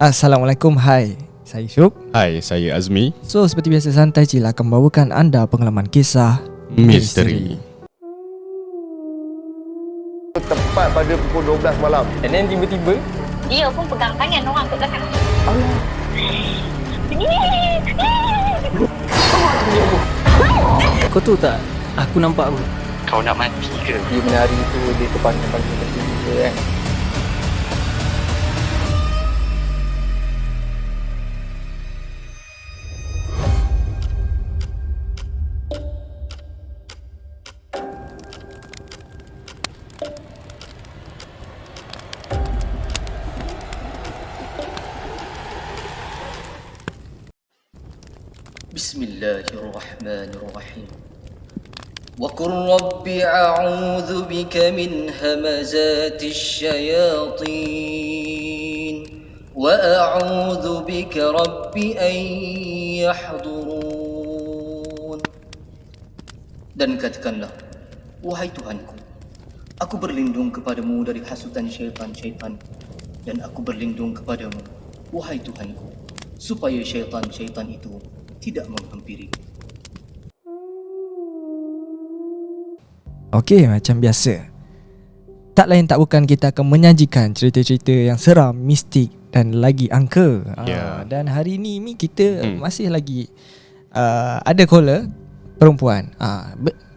Assalamualaikum, hai. Saya Syuk. Hai, saya Azmi. So, seperti biasa Santai Cil akan membawakan anda pengalaman kisah Misteri. Tepat pada pukul 12 malam. And then tiba-tiba Dia pun pegang tangan orang kat belakang. kau tahu tak, aku nampak apa? Kau nak mati ke? Dia menari tu, dia terpanjang-panjang macam tu kan. Bismillahirrahmanirrahim. وقل رب أعوذ بك من همزات الشياطين وأعوذ بك رب أن يحضرون. Dan katakanlah, wahai Tuhanku, aku berlindung kepadamu dari hasutan syaitan-syaitan, dan aku berlindung kepadamu, wahai Tuhanku, supaya syaitan-syaitan itu tidak menghampiri. Okey, macam biasa. Tak lain tak bukan kita akan menyajikan cerita-cerita yang seram, mistik dan lagi angka. Dan hari ni kita masih lagi ada caller perempuan.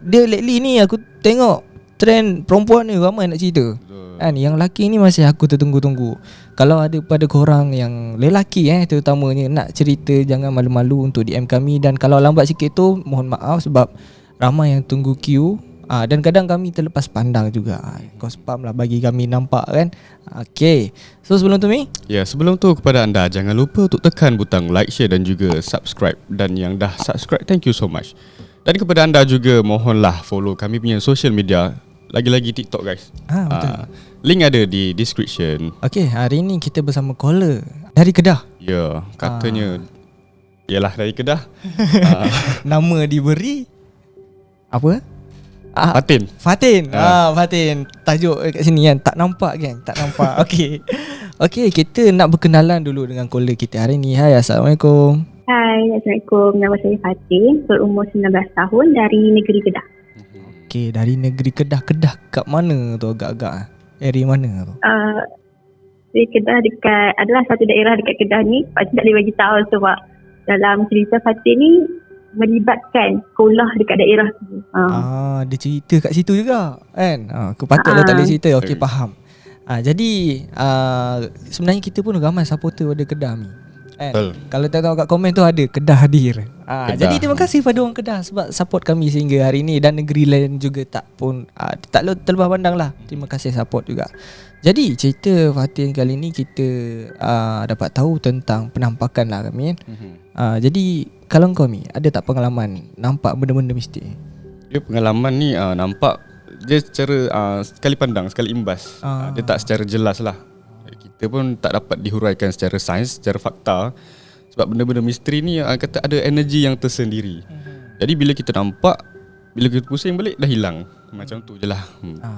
Dia lately ni aku tengok trend perempuan ni ramai nak cerita. Kan, yang lelaki ni masih aku tertunggu-tunggu. Kalau ada pada korang yang lelaki terutamanya nak cerita, jangan malu-malu untuk DM kami. Dan kalau lambat sikit tu mohon maaf sebab ramai yang tunggu queue. Dan kadang kami terlepas pandang juga. Kau spam lah bagi kami nampak kan. Okay, so sebelum tu sebelum tu kepada anda, jangan lupa untuk tekan butang like, share dan juga subscribe. Dan yang dah subscribe, thank you so much. Dan kepada anda juga, mohonlah follow kami punya social media. Lagi-lagi TikTok guys. Betul. Link ada di description. Okay, hari ni kita bersama caller dari Kedah. Ya, katanya yalah dari Kedah. Nama diberi apa? Fatin. Fatin. Fatin. Tajuk kat sini kan, tak nampak kan? Tak nampak. Okey. Okey, kita nak berkenalan dulu dengan caller kita hari ni. Hai, Assalamualaikum. Hai, Assalamualaikum. Nama saya Fatin, berumur 19 tahun dari negeri Kedah. Okey, dari negeri Kedah. Kedah kat mana tu agak-agak? Area mana tu? Di Kedah adalah satu daerah dekat Kedah ni. Pakcik tak boleh bagi tahu sebab dalam cerita Fatin ni melibatkan sekolah dekat daerah tu. Dia cerita kat situ juga kan. Aku patutlah tak boleh cerita. Okey, faham. Jadi sebenarnya kita pun ramai supporter pada Kedah ni. Kalau tak tahu kat komen tu ada Kedah hadir. Jadi terima kasih pada orang Kedah sebab support kami sehingga hari ni. Dan negeri lain juga tak terlepas pandang lah. Terima kasih support juga. Jadi cerita Fatin kali ni kita dapat tahu tentang penampakan lah kami kan. Jadi kalau kau ada tak pengalaman nampak benda-benda mistik? Ya, pengalaman ni nampak dia secara sekali pandang, sekali imbas. Dia tak secara jelas lah. Kita pun tak dapat dihuraikan secara sains, secara fakta. Sebab benda-benda misteri ni kata ada energi yang tersendiri. Jadi bila kita nampak, bila kita pusing balik dah hilang. Macam tu je lah.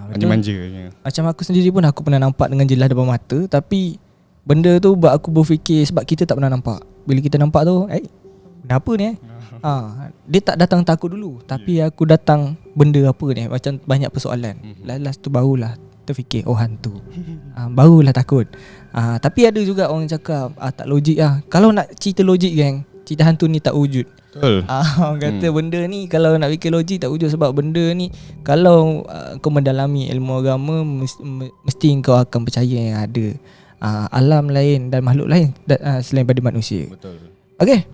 Manja-manja. Macam aku sendiri pun aku pernah nampak dengan jelas depan mata. Tapi benda tu buat aku berfikir sebab kita tak pernah nampak. Bila kita nampak tu, benda apa ni dia tak datang tak aku dulu. Tapi aku datang benda apa ni. Macam banyak persoalan. Last tu barulah terfikir hantu. Barulah takut. Tapi ada juga orang cakap tak logik lah. Kalau nak cerita logik geng, cerita hantu ni tak wujud. Betul. Orang kata benda ni kalau nak fikir logik tak wujud. Sebab benda ni kalau kau mendalami ilmu agama, mesti kau akan percaya yang ada alam lain dan makhluk lain selain pada manusia. Betul. Okay,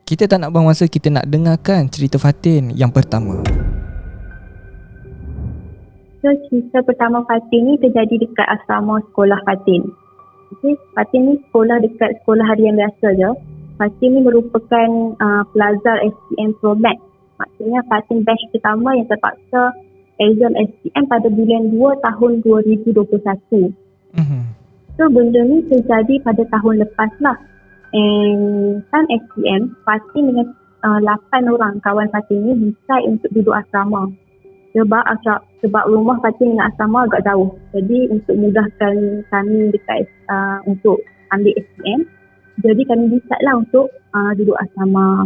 kita tak nak buang masa, kita nak dengarkan cerita Fatin yang pertama. So, cerita pertama Fatin ni terjadi dekat asrama sekolah Fatin. Okay, Fatin ni sekolah dekat sekolah harian biasa je. Fatin ni merupakan pelajar SPM Pro Max. Maksudnya Fatin batch pertama yang terpaksa exam SPM pada bulan 2 tahun 2021. So, benda ni terjadi pada tahun lepas lah. And time SPM, Fatin dengan 8 orang kawan Fatin ni decide untuk duduk asrama. Sebab rumah Fatin dengan asrama agak jauh. Jadi untuk mudahkan kami dekat untuk ambil SPM. Jadi kami decide lah untuk duduk asrama.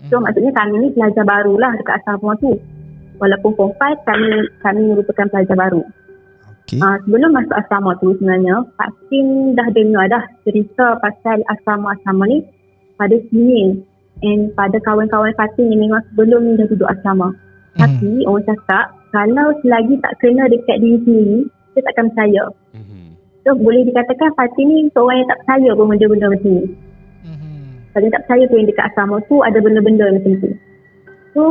So maksudnya kami ni pelajar baru lah dekat asrama tu. Walaupun form 5 kami merupakan pelajar baru. Okay. Sebelum masuk asrama tu sebenarnya Fatin dah dengar dah cerita pasal asrama-asrama ni pada sini. And pada kawan-kawan Fatin ni memang sebelum ni dah duduk asrama. Tapi orang cakap kalau selagi tak kena dekat diri sendiri, kita takkan percaya. So boleh dikatakan Fatin ni seorang yang tak percaya pun benda-benda macam ni. Fatin tak percaya pun yang dekat asrama tu ada benda-benda macam tu. So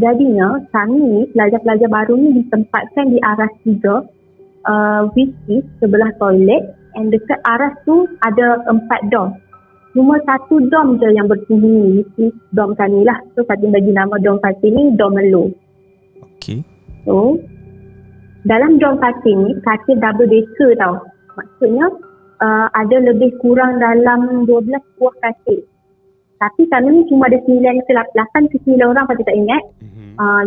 jadinya kami ni pelajar-pelajar baru ni ditempatkan di aras 3 which is sebelah toilet, and dekat aras tu ada 4 dorm. Cuma 1 dorm je yang berpenghuni, which is dorm kami lah. So Fatin bagi nama dorm Fatin ni dorm Melo. Okay. So dalam dorm Fatin ni katil double decker tau. Maksudnya ada lebih kurang dalam 12 buah katil. Tapi kami ni cuma ada 8 ke 9 orang, Fatin tak ingat.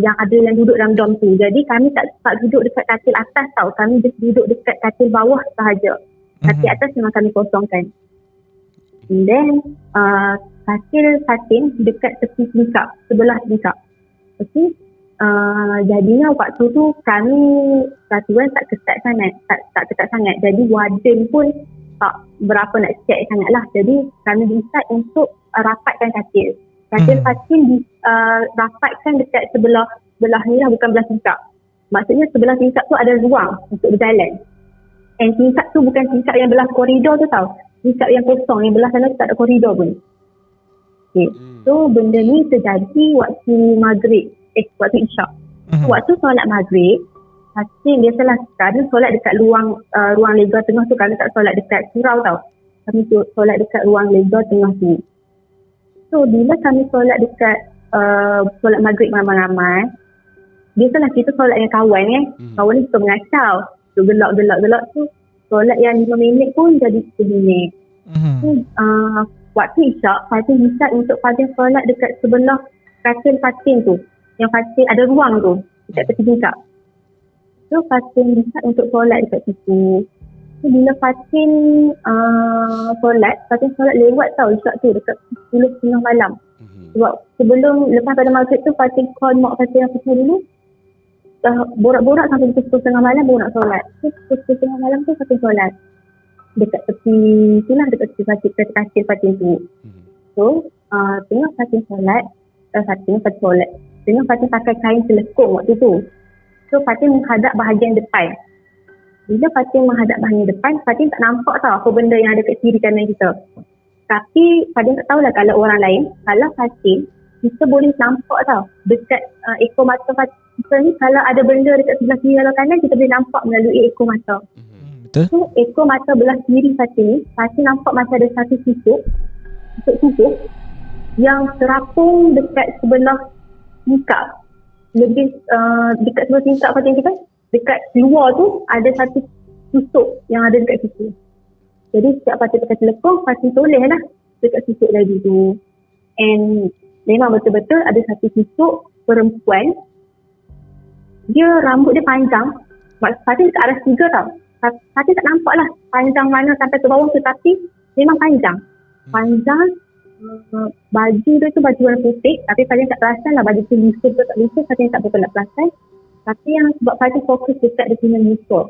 Yang ada yang duduk dalam dorm tu. Jadi kami tak duduk dekat katil atas tau. Kami just duduk dekat katil bawah sahaja. Katil atas memang kami kosongkan. And then katil Fatin dekat tepi tingkap, sebelah tingkap. Okay. Jadinya waktu tu kami peraturan tak ketat sangat, tak ketat sangat. Jadi warden pun tak berapa nak check sangat lah. Jadi kami decide untuk rapatkan katil. Katil Fatin rapatkan dekat sebelah ni lah, bukan belah tingkap. Maksudnya sebelah tingkap tu ada ruang untuk berjalan. And tingkap tu bukan tingkap yang belah koridor tu tau. Tingkap yang kosong, yang belah sana tak ada koridor pun. Okay. So benda ni terjadi waktu maghrib, waktu isyak. Waktu solat maghrib, Fatin biasalah kami solat dekat ruang lega tengah tu. Kami tak solat dekat surau tau. Kami solat dekat ruang lega tengah tu. So bila kami solat dekat solat maghrib ramai-ramai, biasalah kita solat dengan kawan kawan ni suka mengacau. So gelak tu solat yang 5 minit pun jadi 10 minit. So, waktu isyak, Fatin decide untuk Fatin solat dekat sebelah katil Fatin tu. Yang Fatin ada ruang tu dekat tepi tingkap. So Fatin decide untuk solat dekat situ. So bila Fatin solat lewat tau isyak tu dekat 10:30 malam. Sebab lepas pada maghrib tu Fatin call mak Fatin yang kecil dulu. Borak-borak sampai pukul 10:30 malam baru nak solat. So pukul 10:30 malam tu Fatin solat dekat tepi itulah, dekat tepi katil Fatin tu. So tengok Fatin solat, tengok Fatin pakai kain selekung waktu tu. So Fatin menghadap bahagian depan. Bila Fatin menghadap bahagian depan, Fatin tak nampak tau apa benda yang ada kat kiri kanan kita. Tapi Fatin tak tahulah kalau orang lain. Kalau Fatin, kita boleh nampak tau dekat ekor mata Fatin kita ni, kalau ada benda dekat sebelah kiri atau kanan, kita boleh nampak melalui ekor mata. Betul. So ekor mata belah kiri Fatin ni, Fatin nampak macam ada satu tusuk yang terapung dekat sebelah tingkap. Lebih dekat sebelah tingkap Fatin kita, dekat luar tu ada satu tusuk yang ada dekat situ. Jadi setiap Fatin pakai telekong, Fatin toleh lah dekat tusuk tadi tu. And memang betul-betul ada satu tusuk perempuan. Dia rambut dia panjang. Fatin ke arah 3 tau. Fatin tak nampak lah panjang mana sampai ke bawah tu, tapi memang panjang. Baju dia tu baju warna putih, tapi Fatin tak perasan lah baju tu lusuh ke tak lusuh. Fatin tak betul nak perasan. Tapi yang sebab Fatin fokus dekat dia punya muka.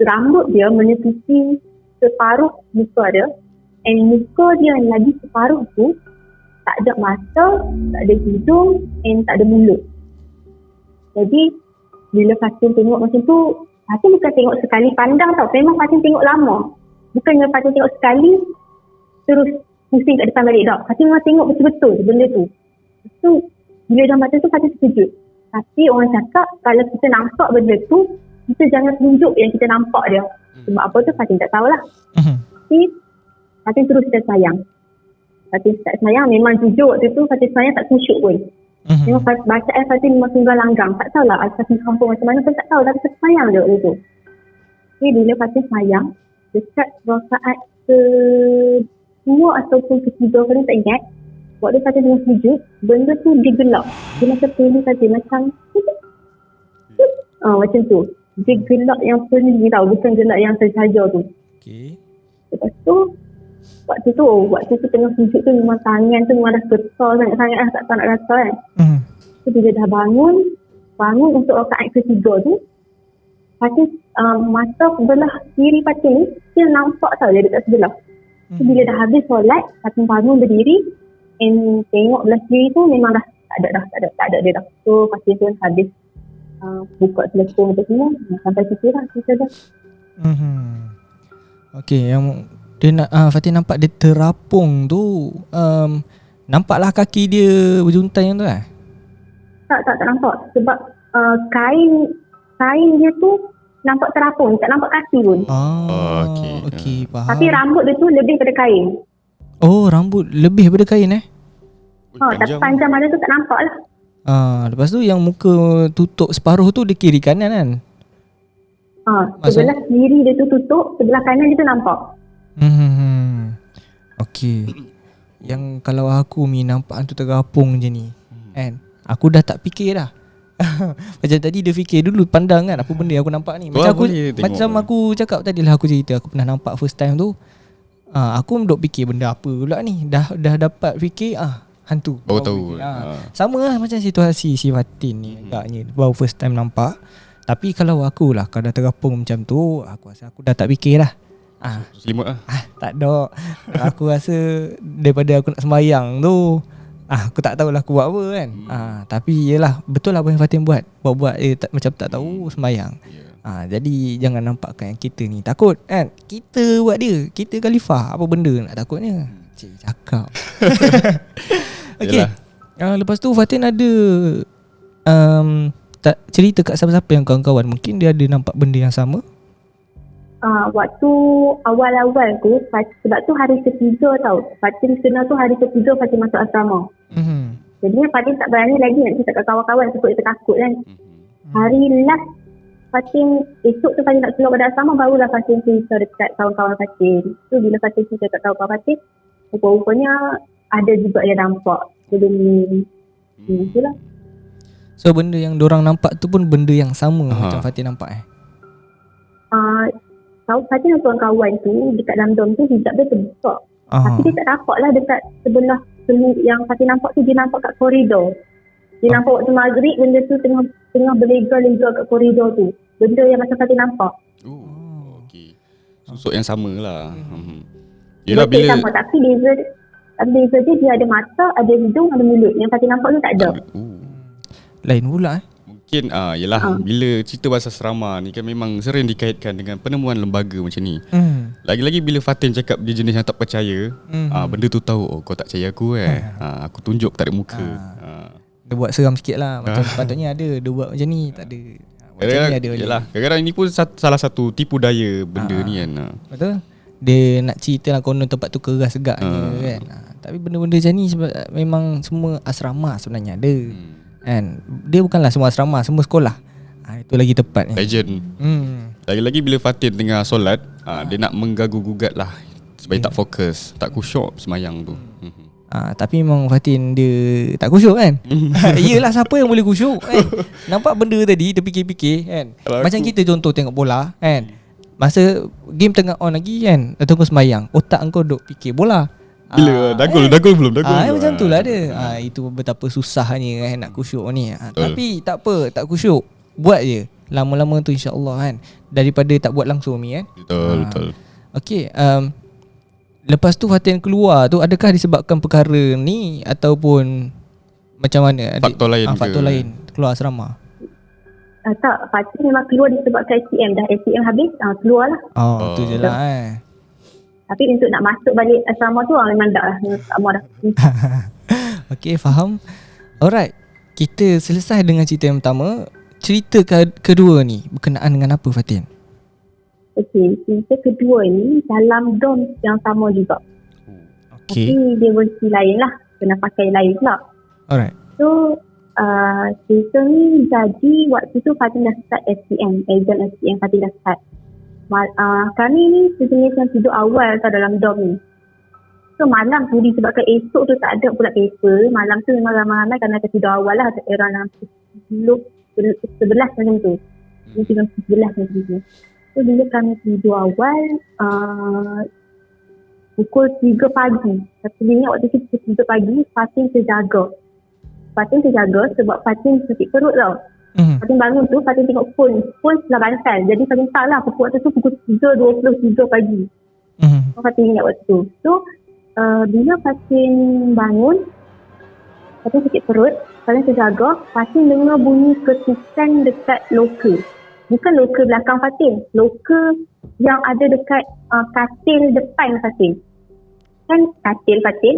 Rambut dia menutupi separuh muka dia, and muka dia yang lagi separuh tu tak ada mata, tak ada hidung, and tak ada mulut. Jadi bila Fatin tengok macam tu, Fatin bukan tengok sekali pandang tau. Memang Fatin tengok lama. Bukannya Fatin tengok sekali terus pusing kat depan balik tak. Fatin memang tengok betul-betul benda tu. So bila dah macam tu Fatin terkejut. Tapi orang cakap kalau kita nampak benda tu, kita jangan tunjuk yang kita nampak dia. Sebab apa tu Fatin tak tahulah. Tapi Fatin terus kita sayang. Fatin tak sayang, memang jujur waktu tu Fatin sayang tak kusyuk pun. Memang bacaan Fatin memang tunggal langgang. Tak tahulah Fatin kampung macam mana pun tak tahu. Tapi Fatin sayang dia waktu tu. Jadi bila Fatin sayang, dekat rakaat ke-2 ataupun ke-3, Fatin tak ingat. Waktu Fatin tengah sujud, benda tu digelap. Dia macam penuh Fatin, macam macam tu. Dia gelap yang penuh tau, bukan gelap yang tersaja tu. Okay. Lepas tu waktu tu tengah sujud tu memang tangan tu memang dah getol sangat-sangat lah, tak tahu nak kata kan. So bila dah bangun untuk rakaat ketiga tu, Fatih mata sebelah kiri Fatih ni dia nampak tau dia dekat sebelah. So bila dah habis solat, Fatih bangun berdiri and tengok belah kiri tu memang dah tak ada dia dah. So Fatih pun habis buka telefon tu semua sampai situ lah cerita dah. Okay, yang dia nak Fatih nampak dia terapung tu, nampaklah kaki dia berjuntai yang tu lah. Tak nampak sebab kain dia tu nampak terapung, tak nampak kaki pun. Okay, faham. Tapi rambut dia tu lebih pada kain. Oh, rambut lebih daripada kain Tapi panjang mana tu tak nampak lah. Lepas tu yang muka tutup separuh tu dia kiri kanan kan? Sebelah kiri dia tu tutup, sebelah kanan dia tu nampak. Okay. Yang kalau aku nampak tu terapung je ni kan, aku dah tak fikir dah. Macam tadi dia fikir dulu, pandang kan apa benda aku nampak ni. Macam aku cakap tadi lah, aku cerita aku pernah nampak first time tu. Aku duk fikir benda apa pula ni. Dah dapat fikir hantu. Baru tahu. Sama lah macam situasi si Fatin ni agaknya baru first time nampak. Tapi kalau aku lah, kalau dah terapung macam tu, aku rasa aku dah tak fikir lah. Selimut lah. Tak ada. Aku rasa daripada aku nak sembahyang tu, aku tak tahulah aku buat apa kan. Tapi yelah, betul lah apa yang Fatin buat macam tak tahu sembahyang. Jadi jangan nampakkan yang kita ni takut kan. Kita buat dia, kita khalifah, apa benda nak takutnya. Cik cakap. Okay. Lepas tu Fatin ada tak cerita kat siapa-siapa yang kawan-kawan, mungkin dia ada nampak benda yang sama. Waktu awal-awal tu, sebab tu hari ketiga tau, Fatin kena tu hari ketiga Fatin masuk asrama. Jadinya Fatin tak berani lagi nak cerita kat kawan-kawan sebab dia takut kan. Hari last Fatin, esok tu Fatin nak keluar pada asrama, barulah Fatin cerita dekat kawan-kawan Fatin. Tu bila Fatin cerita kat kawan-kawan Fatin, rupa-rupanya ada juga yang nampak benda ni. Itulah. So benda yang diorang nampak tu pun benda yang sama macam Fatin nampak Fatin dan kawan-kawan tu dekat dalam dom tu hijab dia terbuka. Tapi dia tak nampak lah dekat sebelah yang Fatin nampak tu, dia nampak kat koridor. Dia nampak waktu maghrib benda tu tengah berlega-lega kat koridor tu. Benda yang macam Fatin nampak. Okay. Susuk yang sama lah. Yelah bila sama, tapi beza dia ada mata, ada hidung, ada mulut. Yang Fatin nampak tu tak ada. Lain pula Mungkin yelah bila cerita pasal asrama ni kan memang sering dikaitkan dengan penemuan lembaga macam ni. Lagi-lagi bila Fatin cakap dia jenis yang tak percaya, benda tu tahu kau tak percaya aku aku tunjuk tak ada muka. Dia buat seram sikit lah. Macam patutnya ada, dia buat macam ni tak ada. Macam ni ada. Yelah, kadang-kadang ini pun salah satu tipu daya benda ni kan. Betul. Dia nak cerita lah konon tempat tu keras segaknya kan. Tapi benda-benda macam ni sebab memang semua asrama sebenarnya ada. Kan, dia bukanlah semua asrama, semua sekolah. Itu lagi tepatnya. Legend. Lagi-lagi bila Fatin tengah solat, dia nak menggagu-gugat lah supaya tak fokus, tak khusyuk semayang tu. Tapi memang Fatin dia tak khusyuk kan. Yelah, siapa yang boleh khusyuk kan? Nampak benda tadi terfikir-fikir kan. Macam kita contoh tengok bola kan, masa game tengah on lagi kan, tunggu semayang, otak engkau duk fikir bola. Bila dagul belum macam tu lah dia. Itu betapa susahnya kan nak khusyuk ni. Tapi tak apa, tak khusyuk, buat je. Lama-lama tu insya-Allah kan, daripada tak buat langsung ni kan. Betul. Okey, lepas tu Fatin keluar tu, adakah disebabkan perkara ni ataupun macam mana? Faktor lain faktor lain keluar asrama. Tak, Fatin memang keluar disebabkan STM. Dah STM habis, keluar lah. Tu je lah Tapi untuk nak masuk balik asrama tu memang tak lah. Tak mahu dah. Okay, faham. Alright, kita selesai dengan cerita yang pertama. Cerita kedua ni berkenaan dengan apa, Fatin? Okay, cerita kedua ni dalam dom yang sama juga. Okay. Tapi dia versi lain lah. Kena pakai lain pula. Alright. So, cerita ni jadi waktu tu Fatin dah start STM. Exam STM Fatin dah start. Kami ni sejenis yang tidur awal tau dalam dom ni. So malam tu disebabkan esok tu tak ada pula paper, malam tu memang ramai-ramai kerana tidur awal lah, era 10, 11 macam tu. Ini 11 macam tu. So bila kami tidur awal pukul 3 pagi. Tapi ingat waktu tu pukul 3 pagi Fatin terjaga. Fatin terjaga sebab Fatin sakit perut tau. Fatin bangun tu, Fatin tengok phone sebelah bantal. Jadi Fatin tahu lah waktu tu pukul 3.23 pagi. Fatin ingat waktu tu. So bila Fatin bangun, Fatin sakit perut, Fatin terjaga, Fatin dengar bunyi ketukan dekat loker. Bukan loker belakang Fatin, loker yang ada dekat katil depan Fatin. Kan katil Fatin,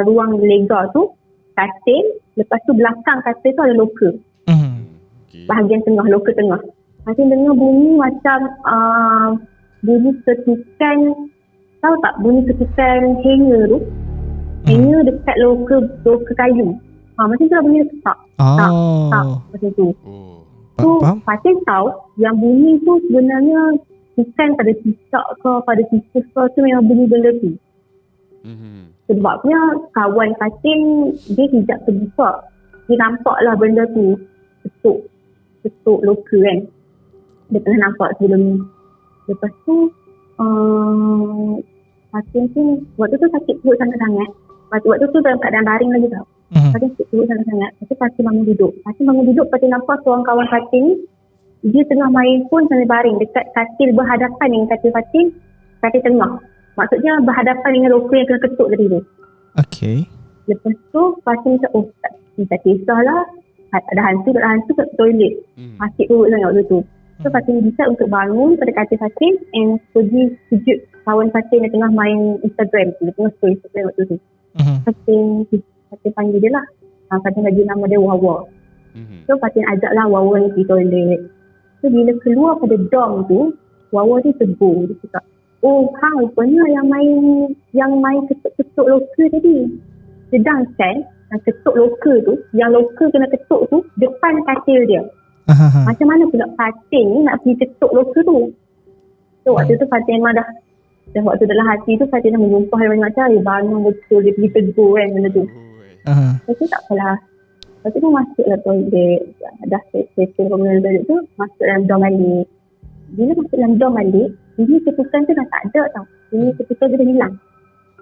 ruang lega tu, katil, lepas tu belakang katil tu ada loker. Bahagian tengah, loker tengah. Fatin dengar bunyi macam bunyi ketukan, tahu tak bunyi ketukan hanger tu? Hanger dekat loker kayu. Macam tu lah bunyi tak. Macam tu. So, Fatin tahu yang bunyi tu sebenarnya bukan pada cicak ke, pada tikus ke, tu memang bunyi benda tu. Sebabnya kawan Fatin, dia hijab terbuka. Dia nampak lah benda tu ketuk loker kan. Dia pernah nampak sebelum ni. Lepas tu, Fatin tu, waktu tu sakit perut sangat-sangat. Waktu tu dalam keadaan baring lagi tau. Fatin sakit perut sangat-sangat. Lepas tu Fatin bangun duduk. Fatin nampak seorang kawan Fatin ni, dia tengah main phone sambil baring dekat katil berhadapan dengan katil Fatin, katil tengah. Maksudnya berhadapan dengan loker yang kena ketuk tadi tu. Okay. Lepas tu Fatin macam, tak kisahlah. Ada hantu kat toilet. Sakit perut sangat waktu tu. So Fatin decide untuk bangun pada katil Fatin and pergi kejut kawan Fatin yang tengah main Instagram tu. Dia tengah story Instagram waktu tu. Fatin panggil dia lah. Fatin bagi nama dia Wawa. So Fatin ajak lah Wawa ni pergi toilet. So bila keluar pada dorm tu, Wawa ni tegur. Dia cakap, hang rupanya yang main ketuk-ketuk loker tadi. Sedangkan yang ketuk loker tu, yang loker kena ketuk tu, depan katil dia. Macam mana pula Fatin ni nak pergi ketuk loker tu? So waktu tu Fatin memang dah waktu dalam hati tu Fatin dah menyumpah banyak macam, bangun betul dia pergi tegur kan benda tu. Lepas tu tak apalah. Lepas tu masuklah toilet. Dah settle komunal toilet tu, masuk dalam dorm balik. Bila masuk dalam dorm balik, bunyi ketukan tu dah tak ada tau. Bunyi ketukan tu dah hilang.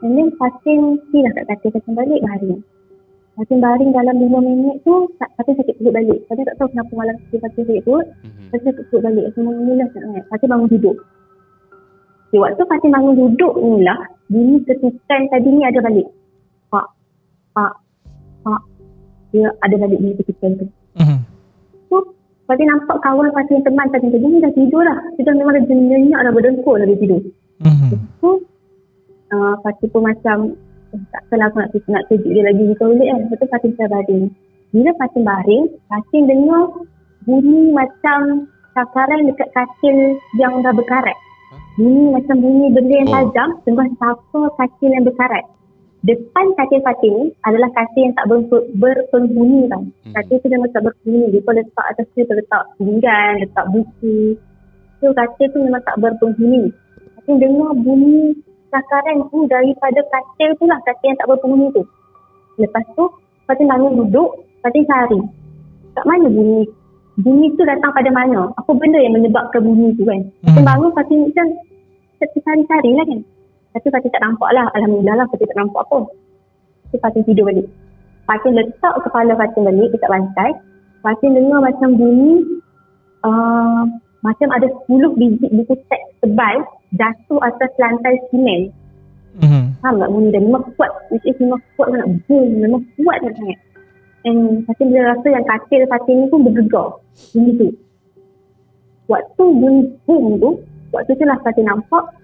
And then Fatin pergi lah kat katil, Fatin balik baring. Fatin baring dalam 5 minit tu, Fatin sakit perut balik. Fatin tak tahu kenapa malam tu Fatin sakit perut. Fatin sakit perut balik. Semua mula sangat. Fatin bangun duduk. Okay, waktu Fatin bangun duduk ni lah, bunyi ketukan tadi ni ada balik. Pak. Dia ada balik bunyi ketukan tu. So, Fatin nampak kawan Fatin, teman Fatin tadi ni dah tidur lah. Dia dah memang dah nyenyak dah berdengkur dah dia tidur. So, Fatin pun macam, takkanlah aku nak kejut dia lagi di toilet kan. Lepas tu Fatin baring. Bila Fatin baring, Fatin dengar bunyi macam cakaran dekat katil yang dah berkarat. Bunyi macam bunyi benda yang tajam tengah sapa katil yang berkarat. Depan katil Fatin ni adalah katil yang tak berpenghuni tau. Katil tu memang tak berpenghuni. Dia pun letak atas tu, letak pinggan, letak buku. So katil tu memang tak berpenghuni. Fatin dengar bunyi cakaran tu daripada katil tu lah, katil yang tak berpenghuni tu. Lepas tu Fatin bangun duduk, Fatin cari kat mana bunyi tu datang pada mana, apa benda yang menyebabkan bunyi tu kan. Fatin bangun, Fatin macam cari-cari lah kan. Tapi Fatin tak nampak lah, alhamdulillah lah Fatin tak nampak apa. So Fatin tidur balik. Fatin letak kepala Fatin balik dekat bantal. Fatin dengar macam bunyi macam ada 10 biji buku teks tebal jatuh atas lantai simen. Faham tak bunyi dia? Memang kuat. Which is memang kuat sangat. Boom. Memang kuat sangat. And Fatin bila rasa yang katil Fatin ni pun bergegar. Bunyi tu. Waktu bunyi boom tu, waktu tu lah Fatin nampak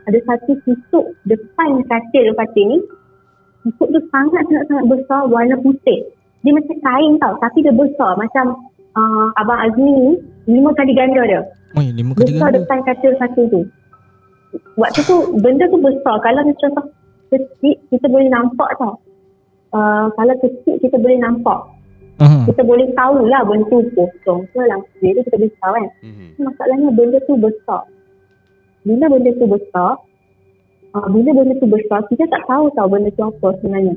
ada satu tusuk depan katil Fatin ni. Tusuk tu sangat-sangat besar, warna putih. Dia macam kain tau, tapi dia besar. Macam Abang Azmi ni 5 kali ganda dia. 5 kali besar ganda. Depan katil Fatin tu. Waktu tu benda tu besar. Kalau macam kecil kita boleh nampak tau. Kalau kecil kita boleh nampak. Kita boleh tahulah benda tu kosong ke langsung dia kita boleh tahu kan. Masalahnya benda tu besar. Bila benda tu besar kita tak tahu benda tu apa sebenarnya.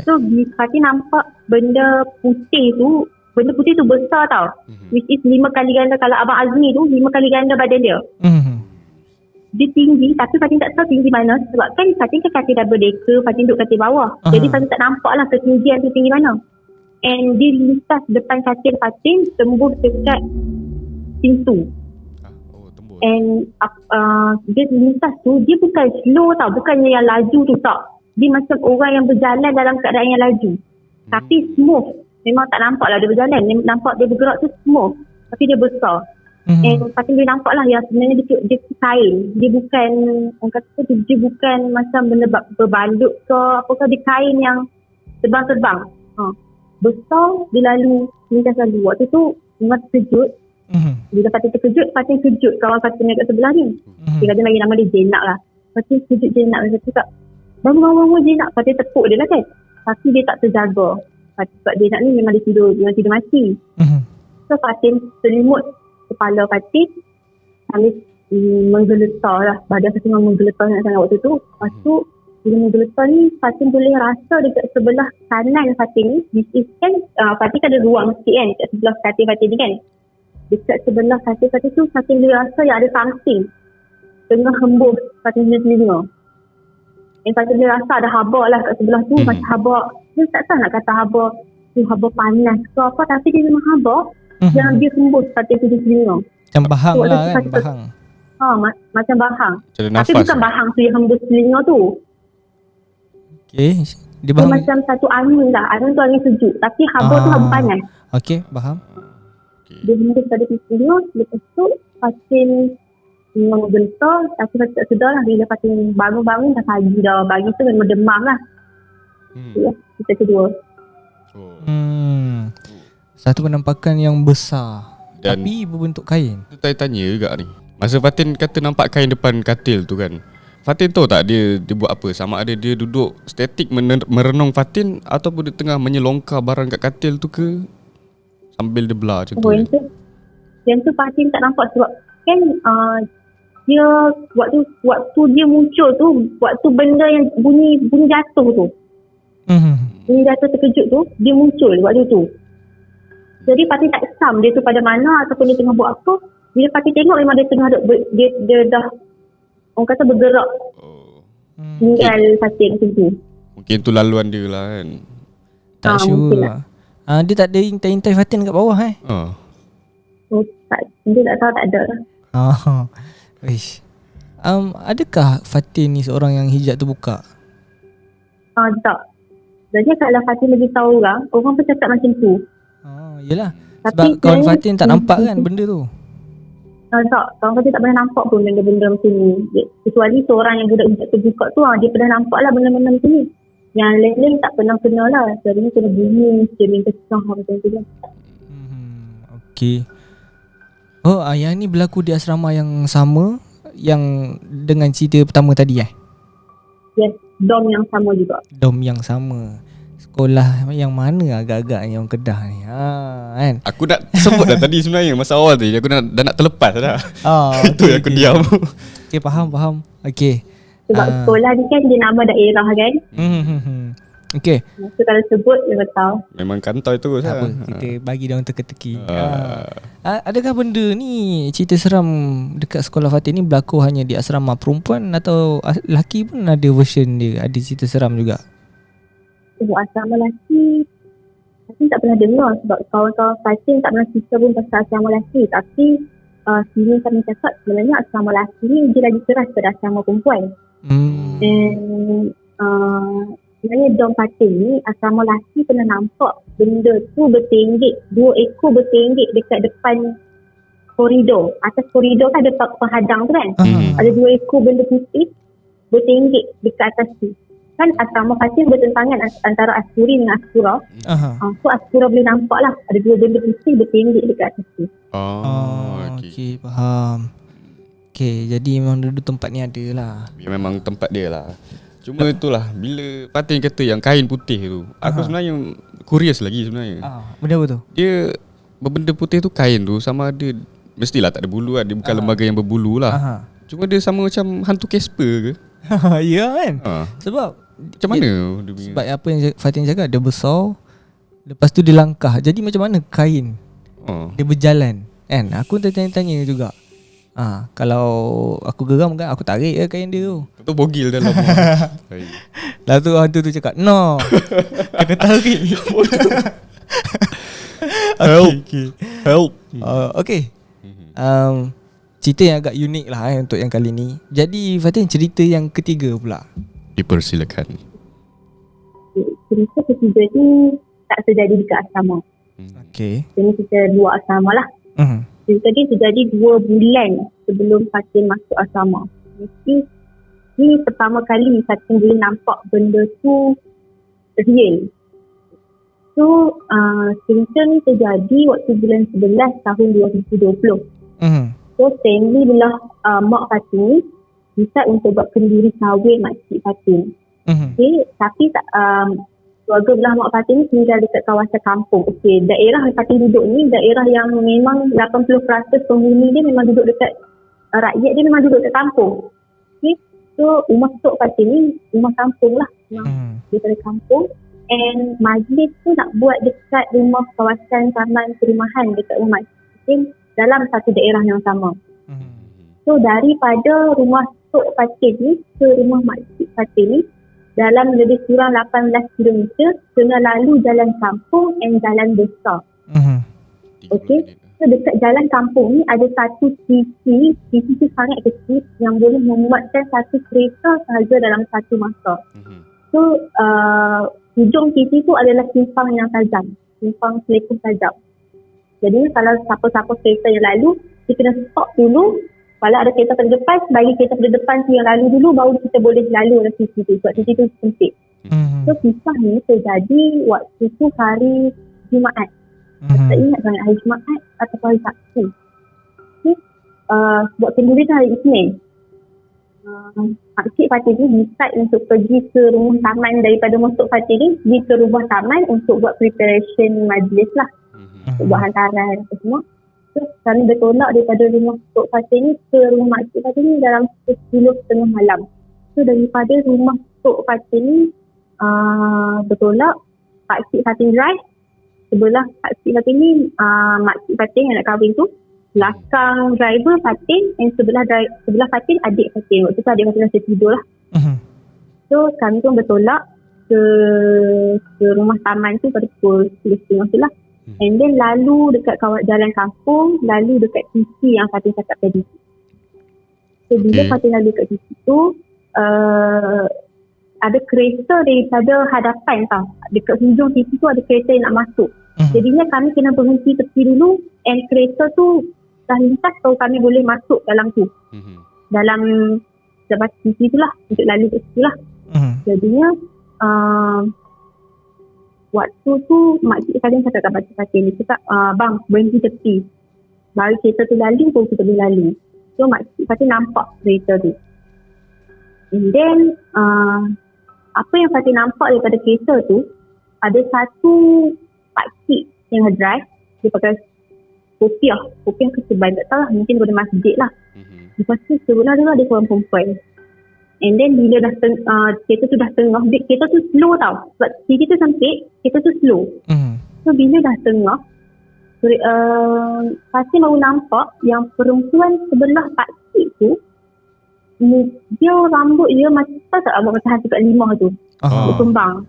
So Fatin nampak benda putih tu benda putih tu besar tau. Which is 5 kali ganda. Kalau Abang Azmi tu 5 kali ganda badan dia. Dia tinggi tapi Fatin tak tahu tinggi mana. Sebab kan Fatin kan katil double decker, Fatin duduk katil bawah. Jadi Fatin tak nampak lah ketinggian tu tinggi mana. And dia lintas depan katil Fatin, tembus dekat pintu. And dia lintas tu, dia bukan slow tau, bukannya yang laju tu tak. Dia macam orang yang berjalan dalam keadaan yang laju. Tapi smooth. Memang tak nampak lah dia berjalan. Nampak dia bergerak tu smooth. Tapi dia besar. And Fatin boleh nampak lah yang sebenarnya dia kain. Dia bukan, orang kata tu, dia bukan macam benda berbalut ke apakah, dia kain yang terbang-terbang. Besar, dia lalu, lintas lalu. Waktu tu memang terkejut. Bila Fatin terkejut, Fatin kejut kawan Fatin yang kat sebelah ni. Dia kata bagi nama dia Jenak lah. Fatin kejut Jenak. Dia cakap, bangun Jenak. Fatin tepuk dia lah kan. Tapi dia tak terjaga. Sebab Jenak ni memang dia tidur mati. So Fatin selimut kepala Fatin sambil menggeletar lah. Badan Fatin memang menggeletar sangat waktu tu. Lepas tu bila menggeletar ni, Fatin boleh rasa dekat sebelah kanan Fatin ni, which is kan Fatin kan ada ruang sikit kan dekat sebelah katil Fatin ni kan. Dekat sebelah katil Fatin tu, Fatin boleh rasa yang ada something tengah hembus Fatin punya telinga. Dan Fatin boleh rasa ada haba lah kat sebelah tu. Macam haba, dia tak tahu nak kata haba tu haba panas ke apa, tapi dia memang haba yang dia hembus Fatin punya telinga. Macam bahang so, lah kan, bahang. Macam bahang. Nafas, tapi bukan bahang tu yang hembus telinga tu. Okay, dia bahang. Macam satu angin lah. Angin tu angin sejuk. Tapi haba tu haba panas. Okay, faham. Dia hembus pada telinga. Lepas tu Fatin menggentar. Tapi Fatin tak sedar lah. Bila Fatin bangun-bangun dah pagi dah. Pagi tu memang demam lah. Ya, kita kedua. Satu penampakan yang besar. Dan tapi berbentuk kain. Itu tanya juga ni. Masa Fatin kata nampak kain depan katil tu kan, Fatin tahu tak dia buat apa? Sama ada dia duduk statik merenung Fatin, ataupun dia tengah menyelongkar barang kat katil tu ke, sambil dia belah macam tu. Yang tu Fatin tak nampak sebab kan dia waktu dia muncul tu, waktu benda yang bunyi jatuh tu. Bunyi jatuh terkejut tu, dia muncul waktu tu. Jadi Fatin tak sam dia tu pada mana ataupun dia tengah buat apa. Bila Fatin tengok memang dia tengah dia dah orang kata bergerak. Tinggal Fatin macam tu. Mungkin tu laluan dia lah kan. Tak sure lah. Dia tak ada intai-intai Fatin kat bawah Dia tak tahu, tak ada lah. Adakah Fatin ni seorang yang hijab terbuka? Tak. Jadi kalau Fatin bagi tahu orang pun cakap macam tu. Yelah. Sebab kawan Fatin tak nampak kan benda tu. Tak, kawan Fatin tak pernah nampak pun benda-benda macam ni. Kecuali seorang yang budak hijab terbuka tu, dia pernah nampak lah benda-benda macam ni. Yang lain-lain tak pernah kenal lah. Jadi ni kena bunyi, dia minta susah macam tu lah. Okay. Yang ni berlaku di asrama yang sama yang dengan cerita pertama tadi Yes, dom yang sama juga. Dom yang sama. Sekolah yang mana agak-agaknya orang Kedah ni kan? Aku nak sebut dah tadi sebenarnya. Masa awal tadi aku dah nak terlepas dah. Itu yang aku diam. Okay, faham. Okay. Sebab sekolah ni kan dia nama daerah kan. Okay. So kalau sebut dia tahu. Memang kantoi terus lah. Kita bagi dia orang teka-teki. Adakah benda ni, cerita seram dekat sekolah Fatin ni berlaku hanya di asrama perempuan atau lelaki pun ada version dia, ada cerita seram juga? Asrama lelaki Fatin tak pernah dengar sebab kawan-kawan Fatin tak pernah cerita pun pasal asrama lelaki. Tapi sini kami cakap sebenarnya asrama lelaki ni dia lagi keras pada asrama perempuan. Dan sebenarnya dom Fatin ni asrama lelaki pernah nampak benda tu bertenggek, 2 ekor bertenggek dekat depan koridor. Atas koridor kan ada penghadang tu kan. Ada 2 ekor benda putih bertenggek dekat atas tu. Kan asrama Fatin bertentangan antara Asturi dengan Aspura. So Aspura boleh nampak lah ada 2 benda putih bertenggek dekat atas tu. Okay, faham. Okay, jadi memang dulu tempat ni ada lah. Memang tempat dia lah. Cuma itulah, bila Fatin kata yang kain putih tu, aku sebenarnya curious lagi sebenarnya. Benda apa tu? Dia benda putih tu, kain tu sama ada, mestilah tak ada bulu lah. Dia bukan lembaga yang berbulu lah. Cuma dia sama macam hantu Casper ke? Ya kan? Sebab macam mana dia sebab apa yang Fatin cakap, dia besar, Lepas tu dia langkah. Jadi macam mana kain dia berjalan kan? Aku tanya-tanya juga. Kalau aku geram kan, aku tarik je kain dia tu. Tu bogil dalam. Lalu tu hantu tu cakap, no, kena tarik. Help. Okay. Cerita yang agak unik lah untuk yang kali ni. Jadi Fatin, cerita yang ketiga pula. Dipersilakan. Cerita ketiga ni tak terjadi dekat asrama. Okay. Ini kita dua asrama lah. Cerita ni terjadi 2 bulan sebelum Fatin masuk asrama. Mesti ni pertama kali Fatin boleh nampak benda tu real. So cerita ni terjadi waktu bulan 11 tahun 2020. So family belah mak Fatin ni decide untuk buat kenduri kahwin makcik Fatin. Okay, tapi keluarga belah mak Fatin ni tinggal dekat kawasan kampung. Okay, daerah yang Fatin duduk ni daerah yang memang 80% penghuni dia memang duduk dekat rakyat dia memang duduk dekat kampung. Okay, so rumah tok Fatin ni rumah kampung lah, daripada kampung. And majlis tu nak buat dekat rumah kawasan taman perumahan dekat rumah Fatin dalam satu daerah yang sama. So daripada rumah tok Fatin ni ke rumah makcik Fatin ni dalam lebih kurang 18 km, kena lalu jalan kampung and jalan besar. Okay, so dekat jalan kampung ni ada satu TV tu sangat kecil yang boleh memuatkan satu kereta sahaja dalam satu masa. So hujung TV tu adalah simpang yang tajam, simpang selekung tajam. Jadi kalau siapa-siapa kereta yang lalu, kita kena stop dulu. Kalau ada kereta pada depan, bagi kereta pada depan tu yang lalu dulu, baru kita boleh lalu dari sisi tu. Sebab sisi tu sempit. So kisah ni terjadi waktu tu hari Jumaat. Tak ingat sangat hari Jumaat atau hari Sabtu. Okay. Buat kenduri tu hari Isnin. Makcik Fatin ni decide untuk pergi ke rumah taman daripada Mostok Fatin ni, pergi ke rumah taman untuk buat preparation majlis lah. Untuk buat hantaran apa semua. So kami bertolak daripada rumah Tok Fatin ni ke rumah Makcik Fatin ni dalam 10:30 malam. So daripada rumah Tok Fatin ni bertolak, Pakcik Fatin drive. Sebelah Pakcik Fatin ni Makcik Fatin yang nak kahwin tu. Belakang driver Fatin dan sebelah Fatin adik Fatin. Waktu tu adik Fatin dah tertidur lah. So kami pun bertolak ke rumah taman tu pada pukul 10:30 tu lah. And then lalu dekat jalan kampung, lalu dekat TV yang Fatin cakap tadi. So bila Fatin lalu dekat TV tu, ada kereta daripada hadapan tau. Dekat hujung TV tu ada kereta yang nak masuk. Jadinya kami kena berhenti tepi dulu and kereta tu dah lintas so kami boleh masuk dalam tu. Dalam jabat TV tu lah, untuk lalu kat situ lah. Jadinya waktu tu makcik Fatin cakap kat Makcik Fatin ni, cakap bang berhenti tepi, baru kereta tu lalu pun kita boleh lalu. So Makcik Fatin nampak kereta tu. And then apa yang Fatin nampak daripada kereta tu, ada satu pakcik yang drive, dia pakai kopiah ke sebal, tak tahu lah, mungkin daripada masjid lah. Lepas tu sebelah dia ada seorang perempuan. And then bila dah kereta tu dah tengah, kereta tu slow tau. Sebab TV tu sempit, kereta tu slow. So bila dah tengah, Fatin baru nampak yang perempuan sebelah pakcik tu, dia rambut dia macam tak rambut macam hantu kat limah tu. Berkembang.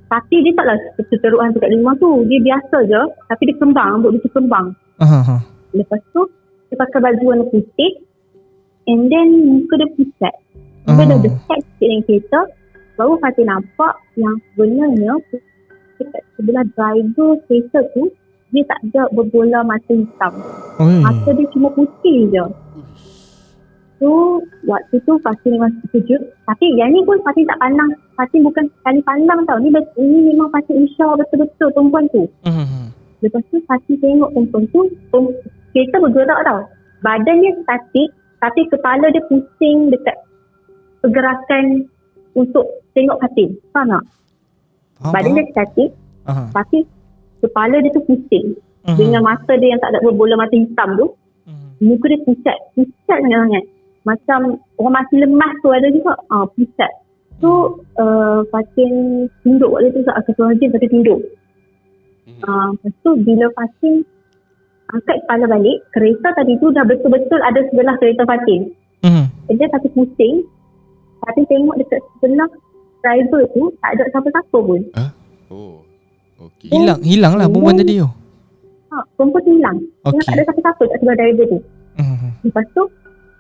Tapi dia taklah seteruk hantu kat limah tu. Dia biasa je, tapi dia kembang, rambut dia kembang. Lepas tu, dia pakai baju warna putih. And then muka dia pucat. Bila dah dekat sikit dengan kereta, baru Fatin nampak yang sebenarnya sebelah driver kereta tu, dia tak ada berbola mata hitam. Mata dia cuma putih je. So waktu tu Fatin memang terkejut. Tapi yang ni pun Fatin tak pandang. Fatin bukan sekali pandang tau. Ni memang Fatin insya betul-betul perempuan tu. Lepas tu Fatin tengok perempuan tu, kereta bergerak tau. Badan dia statik, tapi kepala dia pusing dekat pergerakan untuk tengok Fatin. Faham tak? Badan dia statik, tapi kepala dia tu pusing. Dengan mata dia yang tak ada berbola mata hitam tu, muka dia pucat sangat-sangat. Macam orang mati lemas tu ada juga, pucat. So Fatin tunduk waktu tu, Fatin tunduk. Lepas tu bila Fatin angkat kepala balik, kereta tadi tu dah betul-betul ada sebelah kereta Fatin. Dia satu pusing. Fatin tengok dekat sebelah driver tu tak ada siapa-siapa pun. Oh, okey. Hilang lah perempuan tadi tu. Perempuan tu hilang. Okey. Tak ada siapa-siapa kat sebelah driver tu. Lepas tu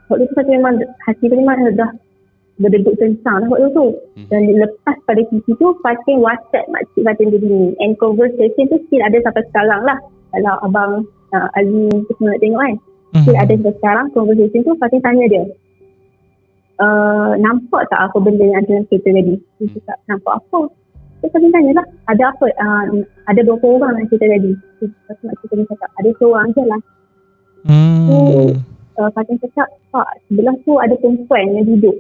waktu tu Fatin memang hati tu memang dah berdebut kencang lah waktu tu. Dan lepas pada sisi tu Fatin WhatsApp makcik Fatin dia ni. And conversation tu still ada sampai sekarang lah. Kalau abang Ali semua nak tengok kan. Still ada sampai sekarang. Conversation tu Fatin tanya dia, nampak tak apa benda yang ada dalam kereta tadi? Dia cakap nampak apa? So Fatin tanya lah, ada apa? Ada berapa orang dalam kereta tadi? Lepas tu makcik Fatin cakap ada seorang je lah. So Fatin cakap, Pak, sebelah tu ada perempuan yang duduk.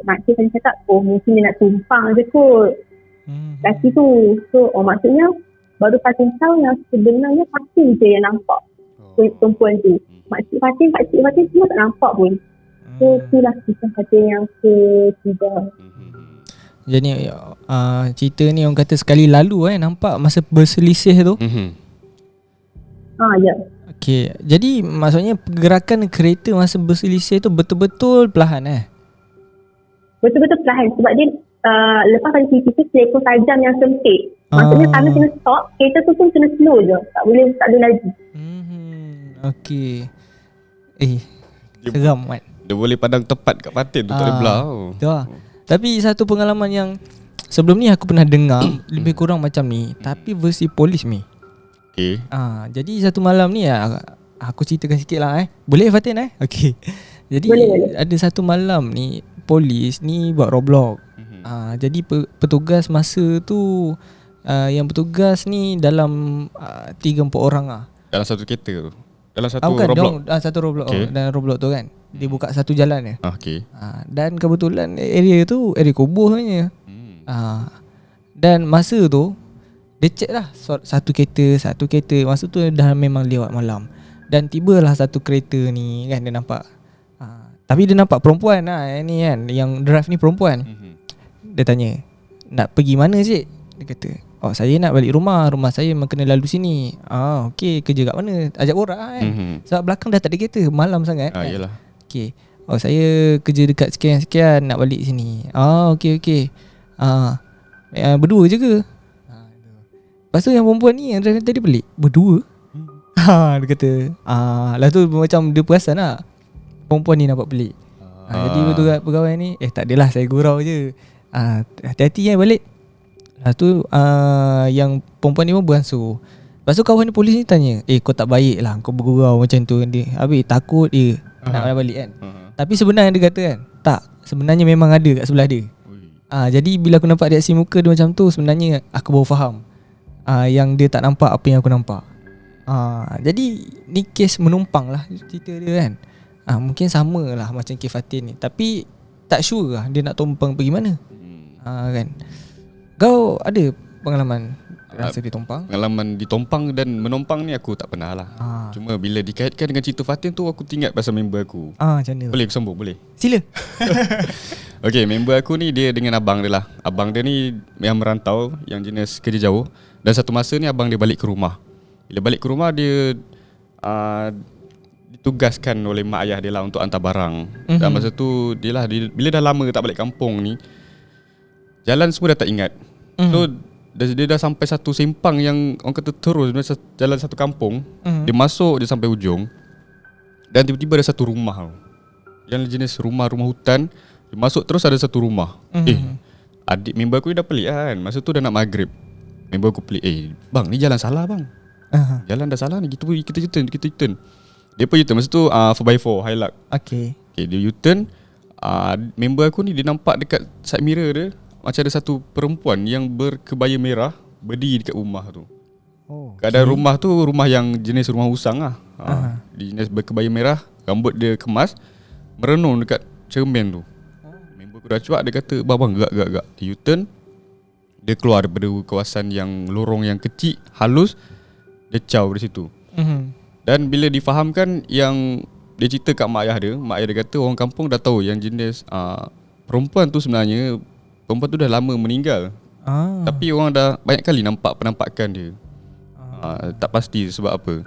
Makcik Fatin cakap, mungkin dia nak tumpang je kot kaki tu. So maksudnya baru Fatin tahu yang sebenarnya Fatin je yang nampak perempuan tu. Makcik Fatin semua tak nampak pun. So itulah kisah Fatin yang ketiga. Jadi cerita ni orang kata sekali lalu nampak masa berselisih tu. Ya. Okey, jadi maksudnya pergerakan kereta masa berselisih tu betul-betul perlahan Betul-betul perlahan sebab dia lepas pada sisi tu seekor tajam yang sempit. Maksudnya kami kena stop, kereta tu pun kena slow je. Tak boleh laju. Okey. Seram kan. Dia boleh pandang tepat kat Fatin tu, tak boleh belah. Betul lah. Tapi satu pengalaman yang sebelum ni aku pernah dengar lebih kurang macam ni, tapi versi polis ni. Okay. Jadi satu malam ni aku ceritakan sikit lah Boleh Fatin Okay. Jadi boleh. ada satu malam ni polis ni buat roadblock. Jadi petugas masa tu yang bertugas ni dalam 3-4 orang dalam satu kereta tu. Dalam satu bukan, roadblock. Satu roadblock. Okay. Dan roadblock tu kan dia buka satu jalan je. Okay. Dan kebetulan area tu area kubur sebenarnya. Dan masa tu dia check lah satu kereta. Masa tu dah memang lewat malam. Dan tibalah satu kereta ni kan dia nampak. Tapi dia nampak perempuan ni kan, yang drive ni perempuan. Dia tanya, nak pergi mana cik? Dia kata, saya nak balik rumah saya memang kena lalu sini. Okey, kerja kat mana? Ajak borak kan. Sebab belakang dah tak ada kereta, malam sangat kan? Yalah. Okey. Saya kerja dekat sekian-sekian, nak balik sini. Okey. Berdua je ke? Lepas tu yang perempuan ni yang driver tadi pelik, berdua? Dia kata, lah tu macam dia perasan lah perempuan ni nampak pelik. Jadi betul kat pegawai ni, tak adalah, saya gurau je. Hati-hati balik. Lepas tu yang perempuan ni pun beransur. Lepas tu kawan polis ni tanya, kau tak baik lah kau bergurau macam tu. Dia habis takut dia nak balik kan. Tapi sebenarnya dia kata kan, tak, sebenarnya memang ada kat sebelah dia. Jadi bila aku nampak reaksi muka dia macam tu, sebenarnya aku baru faham yang dia tak nampak apa yang aku nampak. Jadi ni kes menumpang lah cerita dia kan. Mungkin sama lah macam kes Fatin ni. Tapi tak sure lah dia nak tumpang pergi mana. Kan. Kau ada pengalaman rasa ditumpang? Pengalaman ditumpang dan menumpang ni aku tak pernah lah. Cuma bila dikaitkan dengan cerita Fatin tu, aku teringat pasal member aku. Macam mana? Boleh aku sambung? Boleh? Sila. Okay, member aku ni dia dengan abang dia lah. Abang dia ni yang merantau, yang jenis kerja jauh. Dan satu masa ni abang dia balik ke rumah. Bila balik ke rumah dia ditugaskan oleh mak ayah dia lah untuk hantar barang. Dan masa tu bila dah lama tak balik kampung ni, jalan semua dah tak ingat. So dia dah sampai satu simpang yang orang kata terus jalan satu kampung. Dia masuk, dia sampai ujung. Dan tiba-tiba ada satu rumah yang jenis rumah hutan. Dia masuk terus ada satu rumah. Adik member aku ni dah pelik kan. Masa tu dah nak maghrib. Member aku pelik, bang ni jalan salah bang. Jalan dah salah ni, kita U-turn. Dia pun U-turn. Masa tu 4x4 Hilux. Okay, dia U-turn. Member aku ni dia nampak dekat side mirror dia macam ada satu perempuan yang berkebaya merah berdiri dekat rumah tu. Keadaan rumah tu rumah yang jenis rumah usang lah. Dia jenis berkebaya merah, rambut dia kemas, merenung dekat cermin tu. Member aku dah cuak, dia kata, bang gak. Dia U-turn. Dia keluar daripada kawasan yang lorong yang kecil, halus. Dia caw dari situ. Dan bila difahamkan yang dia cerita kat mak ayah dia kata orang kampung dah tahu yang jenis perempuan tu sebenarnya, perempuan tu dah lama meninggal. Tapi orang dah banyak kali nampak penampakan dia. Tak pasti sebab apa.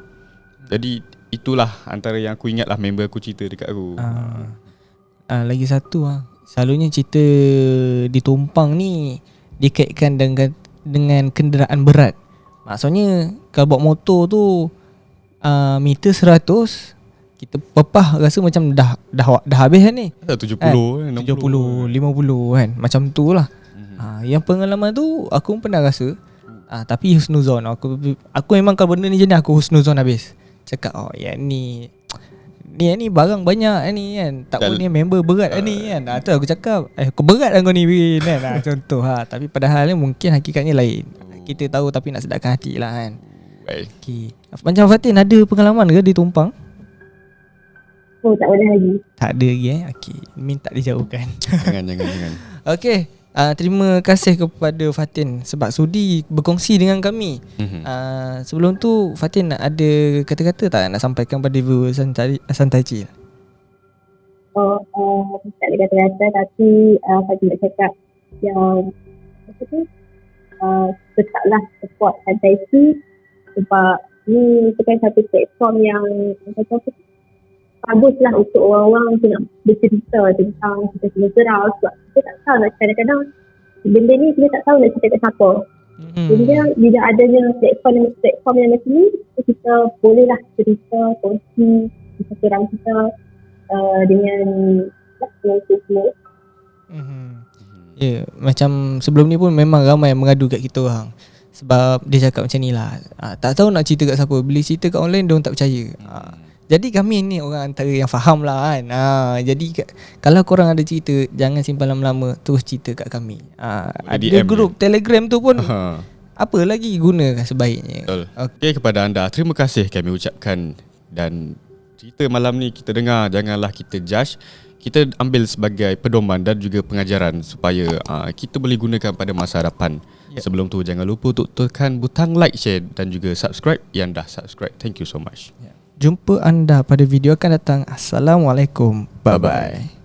Jadi itulah antara yang aku ingat lah member aku cerita dekat aku. Lagi satu selalunya cerita ditumpang ni dikaitkan dengan kenderaan berat. Maksudnya kalau bawa motor tu meter 100, kita pepah rasa macam dah habis kan ni. 70, 70, 50 kan. Macam tu lah. Yang pengalaman tu aku pun pernah rasa. Tapi husnuzon. Aku memang kalau benda ni jenis aku husnuzon habis. Cakap yang ni barang banyak ni kan. Tak pun ni member berat ni kan. Tu aku cakap kau berat lah kau ni Bin kan. Contoh Tapi padahal mungkin hakikatnya lain. Kita tahu tapi nak sedarkan hati lah kan. Okay. Macam Fatin ada pengalaman ke ditumpang? Oh, tak ada lagi. Tak ada lagi Okay, minta dijauhkan. Jangan. Okay, terima kasih kepada Fatin sebab sudi berkongsi dengan kami. Sebelum tu Fatin ada kata-kata tak nak sampaikan pada viewer Santai Chill? Tak ada kata-kata, tapi Fatin nak cakap yang tetaplah support Santai Chill sebab ni bukan satu platform yang baguslah untuk orang-orang untuk nak bercerita tentang cerita gerak. Sebab kita tak tahu nak kadang-kadang benda ni kita tak tahu nak cerita kat siapa. Jadi bila adanya platform yang macam ni, kita bolehlah cerita, kongsi kisah seram kita dengan semua. Macam sebelum ni pun memang ramai yang mengadu kat kita orang. Sebab dia cakap macam ni lah, tak tahu nak cerita kat siapa. Bila cerita kat online, diorang tak percaya. Jadi kami ni orang antara yang faham lah kan. Jadi kalau korang ada cerita, jangan simpan lama-lama, terus cerita kat kami. Ada grup Telegram tu pun apa lagi gunakan sebaiknya. Betul. Okay, kepada anda, terima kasih kami ucapkan. Dan cerita malam ni kita dengar, janganlah kita judge. Kita ambil sebagai pedoman dan juga pengajaran supaya kita boleh gunakan pada masa hadapan. Sebelum tu jangan lupa untuk tekan butang like, share dan juga subscribe yang dah subscribe. Thank you so much. Jumpa anda pada video akan datang. Assalamualaikum. Bye-bye.